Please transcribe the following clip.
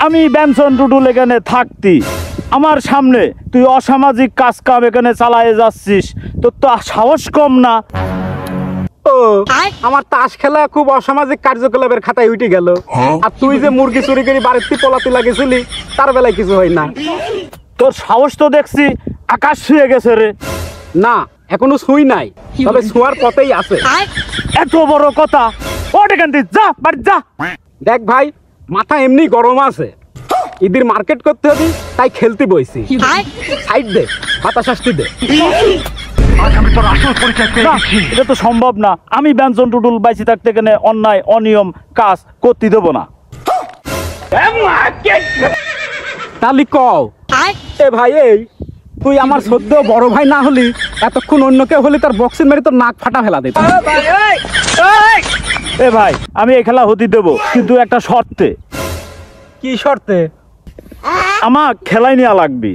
আমি ব্যঞ্জন টুটুল এখানে থাকতি আমার সামনে তুই অসামাজিক কাজ কাম এখানে চালায়ে যাচ্ছিস, তোর তো সাহস কম না? ও আমার তাস খেলা খুব অসামাজিক কার্যকলাপের খাতায় উঠে গেল, আর তুই যে মুরগি চুরি করে বাড়িতে পলাতে লাগেছিলি তার বেলায় কিছু হয় না। তোর সাহস তো দেখছি আকাশ ছুঁয়ে গেছে রে। না এখনো ছুঁই নাই, তবে ছোঁয়ার পথেই আছে। এত বড় কথা, ওঠ এখান থেকে, যা বাড়ি যা। দেখ ভাই, মাথা এমনি গরম আছে, ঈদের মার্কেট করতে হবে তাই খেলতে বইছি। সাইড দে, মাথা শাস্তি দে। এটা তো সম্ভব না, আমি ব্যঞ্জন টুটুল বাইসি থাকতে এখানে অন্যায় অনিয়ম কাজ করতে দেবো না। তাহলে কও এ ভাই, এই তুই আমার সদ্য বড় ভাই না হলি এতক্ষণ অন্য কেউ হলে তার বক্সিং মেরে তোর নাক ফাটা ফেলা দিত। এ ভাই, আমি এই খেলা হতে দেবো, কিন্তু একটা শর্তে। কি শর্তে? আমার খেলাই নেওয়া লাগবে।